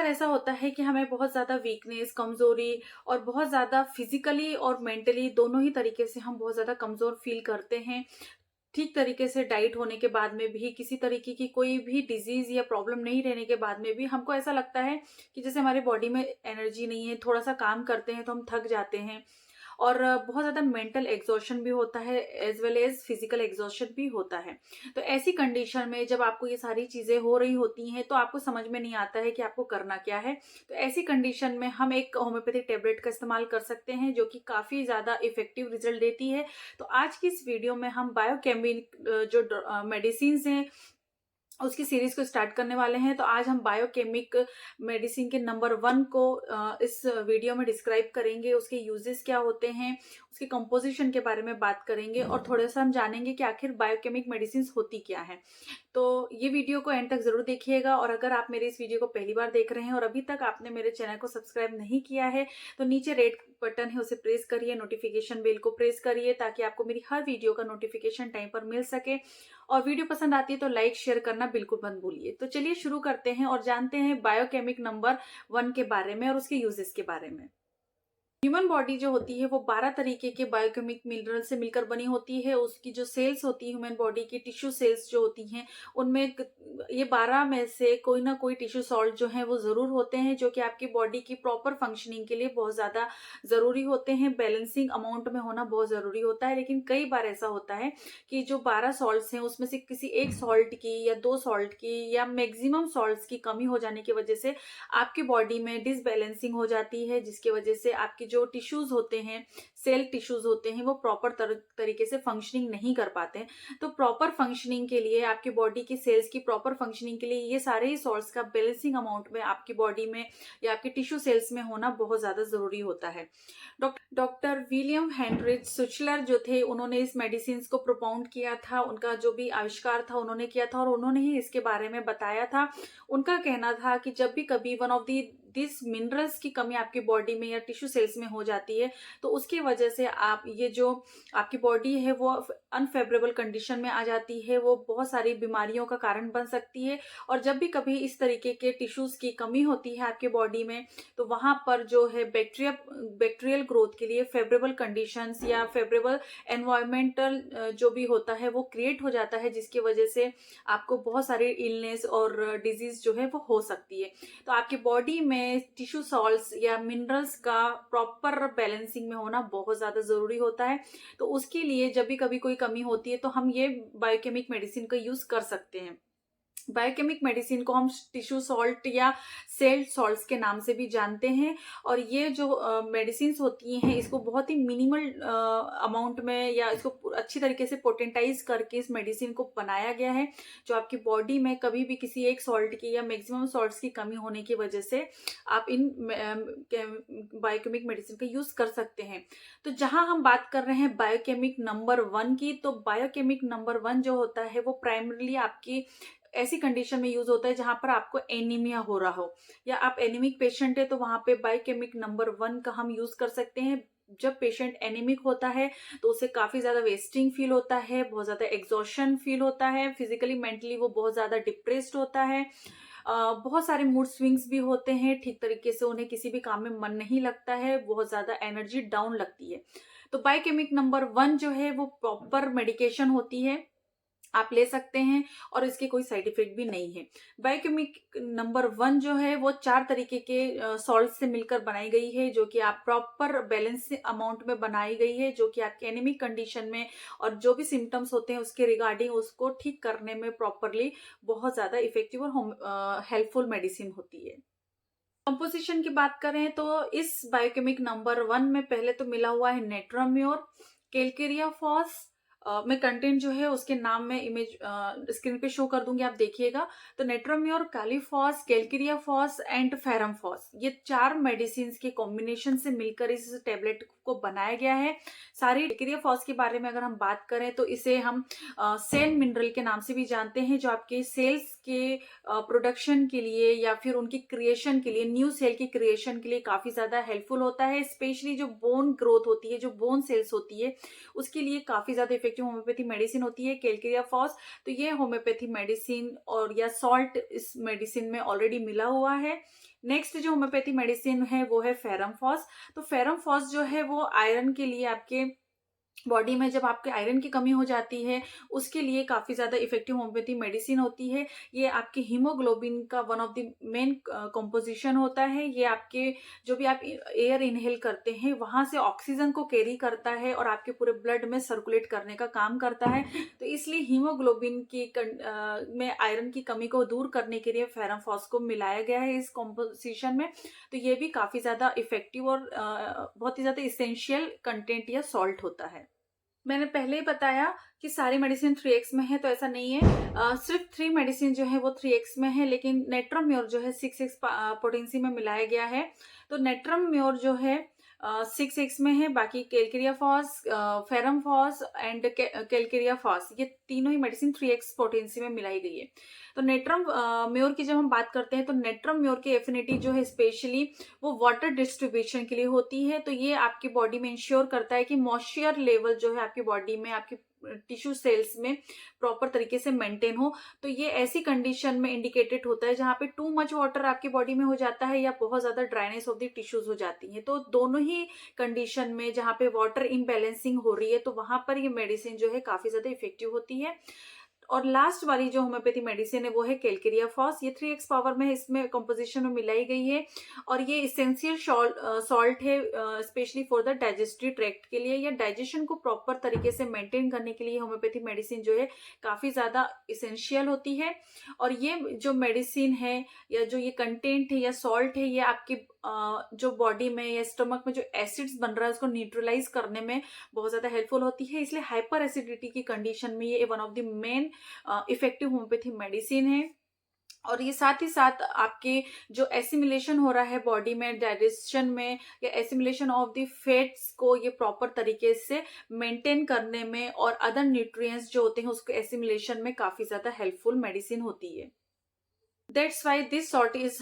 बार ऐसा होता है कि हमें बहुत ज़्यादा वीकनेस, कमज़ोरी और बहुत ज़्यादा फिज़िकली और मेंटली दोनों ही तरीके से हम बहुत ज़्यादा कमज़ोर फ़ील करते हैं। ठीक तरीके से डाइट होने के बाद में भी, किसी तरीके की कोई भी डिज़ीज़ या प्रॉब्लम नहीं रहने के बाद में भी हमको ऐसा लगता है कि जैसे हमारी बॉडी में एनर्जी नहीं है, थोड़ा-सा काम करते हैं तो हम थक जाते हैं। और बहुत ज़्यादा मेंटल एग्ज़ॉशन भी होता है as well as physical exhaustion भी होता है। तो ऐसी कंडीशन में जब आपको ये सारी चीज़ें हो रही होती हैं तो आपको समझ में नहीं आता है कि आपको करना क्या है। तो ऐसी कंडीशन में हम एक होम्योपैथिक टैबलेट का इस्तेमाल कर सकते हैं जो कि काफ़ी ज़्यादा इफ़ेक्टिव रिज़ल्ट देती है। तो आज की इस वीडियो में हम मेडिसिन्स हैं उसकी सीरीज को स्टार्ट करने वाले हैं। तो आज हम बायोकेमिक मेडिसिन के नंबर 1 को इस वीडियो में डिस्क्राइब करेंगे। उसके यूजेस क्या होते हैं, उसके कंपोजिशन के बारे में बात करेंगे और थोड़ा-सा हम जानेंगे कि आखिर बायोकेमिक मेडिसिन्स होती क्या हैं। तो ये वीडियो को एंड तक ज़रूर देखिएगा और अगर आप मेरे इस वीडियो को पहली बार देख रहे हैं और अभी तक आपने मेरे चैनल को सब्सक्राइब नहीं किया है, तो नीचे रेड बटन है उसे प्रेस करिए, नोटिफिकेशन बेल को प्रेस करिए ताकि आपको मेरी हर वीडियो का नोटिफिकेशन टाइम पर मिल सके। और वीडियो पसंद आती है तो लाइक शेयर करना बिल्कुल मत भूलिए। तो चलिए शुरू करते हैं और जानते हैं बायोकेमिक नंबर 1 के बारे में और उसके यूजेस के बारे में। ह्यूमन बॉडी जो होती है वो 12 तरीके के बायोकेमिक मिनरल से मिलकर बनी होती है। उसकी जो सेल्स होती है ह्यूमन बॉडी की टिश्यू सेल्स जो होती हैं उनमें ये 12 में से कोई ना कोई टिश्यू सॉल्ट जो है वो ज़रूर होते हैं जो कि आपकी बॉडी की प्रॉपर फंक्शनिंग के लिए बहुत ज़्यादा ज़रूरी होते हैं। बैलेंसिंग अमाउंट में होना बहुत ज़रूरी होता है, लेकिन कई बार ऐसा होता है कि जो 12 सॉल्ट्स हैं उसमें से किसी एक सॉल्ट की या 2 सॉल्ट की या मैक्सिमम सॉल्ट्स की कमी हो जाने की वजह से आपकी बॉडी में डिसबैलेंसिंग हो जाती है, जिसकी वजह से आपकी जो टिश्यूज होते हैं, सेल टिश्यूज होते हैं, वो प्रॉपर तरीके से फंक्शनिंग नहीं कर पाते हैं। तो प्रॉपर फंक्शनिंग के लिए, आपकी बॉडी की सेल्स की प्रॉपर फंक्शनिंग के लिए ये सारे ही सॉल्ट्स का बैलेंसिंग अमाउंट में आपकी बॉडी में या आपके टिश्यू सेल्स में होना बहुत ज्यादा जरूरी होता है। डॉक्टर विलियम हेनरिच सुचलर जो थे, उन्होंने इस मेडिसिन को प्रोपाउंड किया था। उनका जो भी आविष्कार था उन्होंने किया था और उन्होंने ही इसके बारे में बताया था। उनका कहना था कि जब भी कभी one of the this minerals की कमी आपकी बॉडी में या टिश्यू सेल्स में हो जाती है तो उसकी वजह से आप ये जो आपकी बॉडी है वो अनफेवरेबल कंडीशन में आ जाती है, वो बहुत सारी बीमारियों का कारण बन सकती है। और जब भी कभी इस तरीके के टिश्यूज की कमी होती है आपके बॉडी में तो वहां पर जो है बैक्टीरियल ग्रोथ के लिए फेवरेबल कंडीशंस या फेवरेबल एनवायरमेंटल जो भी होता है वो क्रिएट हो जाता है, जिसकी वजह से आपको बहुत सारी इलनेस और डिजीज जो है वो हो सकती है। तो आपकी बॉडी में टिश्यू सॉल्ट्स या मिनरल्स का प्रॉपर बैलेंसिंग में होना बहुत ज्यादा जरूरी होता है। तो उसके लिए जब भी कभी कोई कमी होती है तो हम ये बायोकेमिक मेडिसिन का यूज कर सकते हैं। बायोकेमिक मेडिसिन को हम टिश्यू सॉल्ट या सेल सॉल्ट्स के नाम से भी जानते हैं। और ये जो मेडिसिन होती हैं इसको बहुत ही मिनिमल अमाउंट में या इसको अच्छी तरीके से पोटेंटाइज करके इस मेडिसिन को बनाया गया है, जो आपकी बॉडी में कभी भी किसी एक सॉल्ट की या मैक्सिमम सॉल्ट्स की कमी होने की वजह से आप इन बायोकेमिक मेडिसिन का यूज कर सकते हैं। तो जहां हम बात कर रहे हैं बायोकेमिक नंबर 1 की, तो बायोकेमिक नंबर 1 जो होता है वो प्राइमरली आपकी ऐसी कंडीशन में यूज होता है जहां पर आपको एनीमिया हो रहा हो या आप एनीमिक पेशेंट है तो वहां पे बायोकेमिक नंबर 1 का हम यूज कर सकते हैं। जब पेशेंट एनीमिक होता है तो उसे काफी ज्यादा वेस्टिंग फील होता है, बहुत ज्यादा एग्जॉशन फील होता है, फिजिकली मेंटली वो बहुत ज्यादा डिप्रेस्ड होता है, बहुत सारे मूड स्विंग्स भी होते हैं, ठीक तरीके से उन्हें किसी भी काम में मन नहीं लगता है, बहुत ज्यादा एनर्जी डाउन लगती है। तो बायोकेमिक नंबर 1 जो है वो प्रॉपर मेडिकेशन होती है, आप ले सकते हैं और इसके कोई साइड इफेक्ट भी नहीं है। बायोकेमिक नंबर 1 जो है वो 4 तरीके के सॉल्ट से मिलकर बनाई गई है, जो कि आप प्रॉपर बैलेंस अमाउंट में बनाई गई है, जो कि आपके एनीमिक कंडीशन में और जो भी सिम्टम्स होते हैं उसके रिगार्डिंग उसको ठीक करने में प्रॉपरली बहुत ज्यादा इफेक्टिव और हेल्पफुल मेडिसिन होती है। कंपोजिशन की बात करें तो इस बायोकेमिक नंबर 1 में पहले तो मिला हुआ है नेट्रोम्योर, कैलकेरिया फॉस। मैं कंटेंट जो है उसके नाम में इमेज स्क्रीन पे शो कर दूंगी, आप देखिएगा। तो natrum mur, kali phos, calcarea phos and ferrum phos, ये 4 मेडिसिन के कॉम्बिनेशन से मिलकर इस टेबलेट को बनाया गया है। सारी कैलकेरिया फॉस के बारे में अगर हम बात करें तो इसे हम सेल मिनरल के नाम से भी जानते हैं, जो आपके सेल्स के प्रोडक्शन के लिए या फिर उनकी क्रिएशन के लिए, न्यू सेल की क्रिएशन के लिए काफी ज्यादा हेल्पफुल होता है। स्पेशली जो बोन ग्रोथ होती है, जो बोन सेल्स होती है, उसके लिए काफी ज्यादा इफेक्टिव इफेक्टिव होम्योपैथी मेडिसिन होती है कैलकेरिया फॉस। तो ये होम्योपैथी मेडिसिन और या सॉल्ट इस मेडिसिन में ऑलरेडी मिला हुआ है। नेक्स्ट जो होम्योपैथी मेडिसिन है वो है फेरम फॉस। तो फेरम फॉस जो है वो आयरन के लिए, आपके बॉडी में जब आपके आयरन की कमी हो जाती है उसके लिए काफी ज्यादा इफेक्टिव होम्योपैथी मेडिसिन होती है। ये आपके हीमोग्लोबिन का one of the main composition होता है। ये आपके जो भी आप एयर इनहेल करते हैं वहां से ऑक्सीजन को कैरी करता है और आपके पूरे ब्लड में सर्कुलेट करने का काम करता है। तो इसलिए हीमोग्लोबिन की में आयरन की कमी को दूर करने के लिए फेरम फॉस को मिलाया गया है इस कॉम्पोजिशन में। तो ये भी काफी ज्यादा इफेक्टिव और बहुत ही ज्यादा इसेंशियल कंटेंट या सॉल्ट होता है। मैंने पहले ही बताया कि सारी मेडिसिन 3x में है, तो ऐसा नहीं है। सिर्फ 3 मेडिसिन जो है वो 3x में है, लेकिन नेट्रम्योर जो है 6x पोटेंसी में मिलाया गया है। तो नेट्रम्योर जो है 6x में है, बाकी calcarea phos, ferrum phos and calcarea phos, ये तीनों ही मेडिसिन 3x पोटेंसी में मिलाई गई है। तो नेट्रम म्योर की जब हम बात करते हैं तो नेट्रम म्योर की एफिनिटी जो है स्पेशली वो वाटर डिस्ट्रीब्यूशन के लिए होती है। तो ये आपकी बॉडी में इंश्योर करता है कि मॉइस्चर लेवल जो है आपकी बॉडी में, आपकी टिश्यू सेल्स में प्रॉपर तरीके से मेंटेन हो। तो ये ऐसी कंडीशन में इंडिकेटेड होता है जहां पे टू मच वाटर आपकी बॉडी में हो जाता है या बहुत ज्यादा ड्राइनेस ऑफ द टिश्यूज हो जाती है। तो दोनों ही कंडीशन में जहां पे वाटर इम्बैलेंसिंग हो रही है तो वहां पर ये मेडिसिन जो है काफी ज्यादा इफेक्टिव होती है। और लास्ट वाली जो होम्योपैथी मेडिसिन है वो है कैलकेरिया फॉस। ये 3x पावर में इसमें कंपोजिशन में मिलाई गई है और ये इसेंशियल सॉल्ट है specially for the digestive tract के लिए, या डाइजेशन को प्रॉपर तरीके से मेंटेन करने के लिए होम्योपैथी मेडिसिन जो है काफी ज्यादा इसेंशियल होती है। और ये जो मेडिसिन है या जो ये कंटेंट है या सॉल्ट है, ये आपकी जो बॉडी में या स्टमक में जो एसिड्स बन रहा है उसको न्यूट्रलाइज करने में बहुत ज्यादा हेल्पफुल होती है। इसलिए हाइपर एसिडिटी की कंडीशन में ये one of the main effective homeopathy medicine है। और ये साथ ही साथ आपके जो एसिमिलेशन हो रहा है बॉडी में, डाइजेशन में, या एसिमिलेशन ऑफ द फैट्स को ये प्रॉपर तरीके से मेंटेन करने में और अदर न्यूट्रिएंट्स जो होते हैं उसके एसिमिलेशन में काफी ज्यादा हेल्पफुल मेडिसिन होती है। That's why this salt is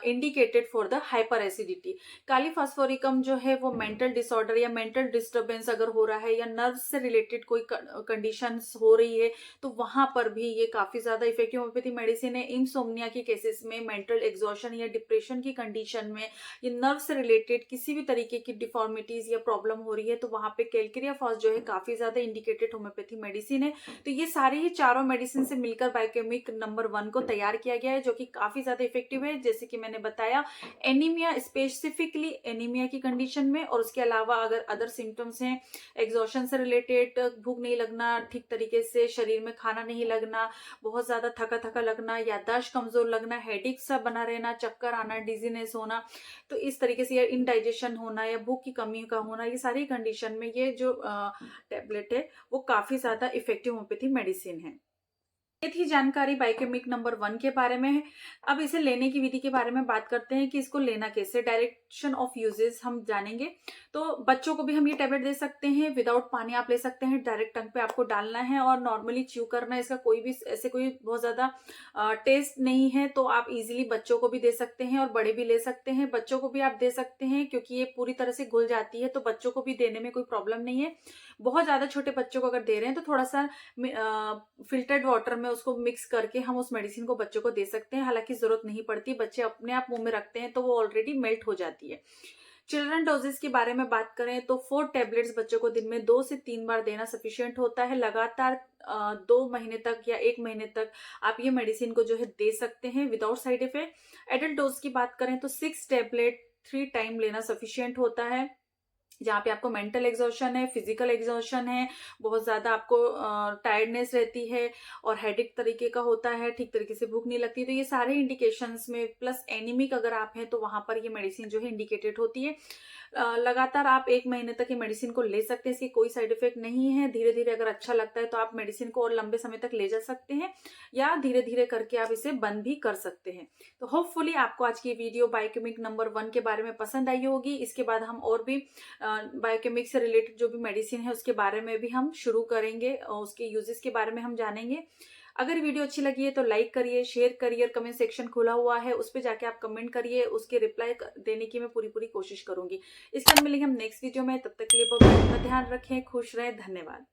indicated for the hyperacidity। काली फास्फोरिकम जो है वो मेंटल डिसऑर्डर या मेंटल डिस्टर्बेंस अगर हो रहा है या नर्व से रिलेटेड कोई कंडीशंस हो रही है तो वहां पर भी ये काफी ज्यादा इफेक्टिव होम्योपैथी मेडिसिन है। इंसोम्निया के केसेस में, मेंटल एग्जॉशन या डिप्रेशन की कंडीशन में, ये नर्व से रिलेटेड किसी भी तरीके की डिफॉर्मिटीज या प्रॉब्लम हो रही है तो वहां पे कैलकेरिया फॉस जो है काफी ज्यादा इंडिकेटेड होम्योपैथी मेडिसिन है। तो ये सारी ही चारों मेडिसिन से मिलकर बायोकेमिक नंबर 1 को तैयार किया गया है जो कि काफी ज्यादा इफेक्टिव है। जैसे कि मैंने बताया, एनीमिया, स्पेसिफिकली एनीमिया की कंडीशन में, और उसके अलावा अगर अदर सिम्टम्स हैं एग्जॉशन से रिलेटेड, भूख नहीं लगना ठीक तरीके से, शरीर में खाना नहीं लगना, बहुत ज्यादा थका थका लगना, याददाश्त कमजोर लगना, हेडेक सा बना रहना, चक्कर आना, डिजीनेस होना, तो इस तरीके से, या इनडाइजेशन होना या भूख की कमी का होना, ये सारी कंडीशन में ये जो टेबलेट है वो काफी ज्यादा इफेक्टिव होम्योपैथी मेडिसिन है। ये थी जानकारी बायोकेमिक नंबर 1 के बारे में। अब इसे लेने की विधि के बारे में बात करते हैं कि इसको लेना कैसे, डायरेक्शन ऑफ यूजेस हम जानेंगे। तो बच्चों को भी हम ये टैबलेट दे सकते हैं, विदाउट पानी आप ले सकते हैं, डायरेक्ट टंग पे आपको डालना है और नॉर्मली च्यू करना है। इसका कोई भी ऐसे कोई बहुत ज्यादा टेस्ट नहीं है, तो आप इजीली बच्चों को भी दे सकते हैं और बड़े भी ले सकते हैं। बच्चों को भी आप दे सकते हैं क्योंकि ये पूरी तरह से घुल जाती है, तो बच्चों को भी देने में कोई प्रॉब्लम नहीं है। बहुत ज्यादा छोटे बच्चों को अगर दे रहे हैं तो थोड़ा सा फिल्टर्ड वाटर में उसको मिक्स करके हम उस मेडिसिन को बच्चों को दे सकते हैं। हालांकि जरूरत नहीं पड़ती, बच्चे अपने आप मुंह में रखते हैं तो वो ऑलरेडी मेल्ट हो जाती है। चिल्ड्रन डोजेस के बारे में बात करें तो 4 टैबलेट्स बच्चों को दिन में 2 से 3 बार देना सफिशिएंट होता है। लगातार 2 महीने तक या 1 महीने तक आप ये मेडिसिन को जो है दे सकते हैं without side effect. Adult dose की बात करें तो 6 टैबलेट 3 टाइम लेना सफिशिएंट होता है। जहाँ पे आपको मेंटल एग्जॉशन है, फिजिकल एग्जॉशन है, बहुत ज्यादा आपको टायर्डनेस रहती है और हेडेक तरीके का होता है, ठीक तरीके से भूख नहीं लगती, तो ये सारे इंडिकेशंस में, प्लस एनीमिक अगर आप हैं तो वहां पर ये मेडिसिन जो है इंडिकेटेड होती है। लगातार आप 1 महीने तक ये मेडिसिन को ले सकते हैं, इसकी कोई साइड इफेक्ट नहीं है। धीरे धीरे अगर अच्छा लगता है तो आप मेडिसिन को और लंबे समय तक ले जा सकते हैं या धीरे धीरे करके आप इसे बंद भी कर सकते हैं। तो होपफुली आपको आज की वीडियो बायोकेमिक नंबर 1 के बारे में पसंद आई होगी। इसके बाद हम और भी बायोकेमिक से रिलेटेड जो भी मेडिसिन है उसके बारे में भी हम शुरू करेंगे और उसके यूजेस के बारे में हम जानेंगे। अगर वीडियो अच्छी लगी है तो लाइक करिए, शेयर करिए, कमेंट सेक्शन खुला हुआ है उस पर जाके आप कमेंट करिए, उसके रिप्लाई देने की मैं पूरी कोशिश करूंगी। इसके बाद मिलेंगे हम नेक्स्ट वीडियो में, तब तक के लिए बहुत ध्यान रखें, खुश रहें, धन्यवाद।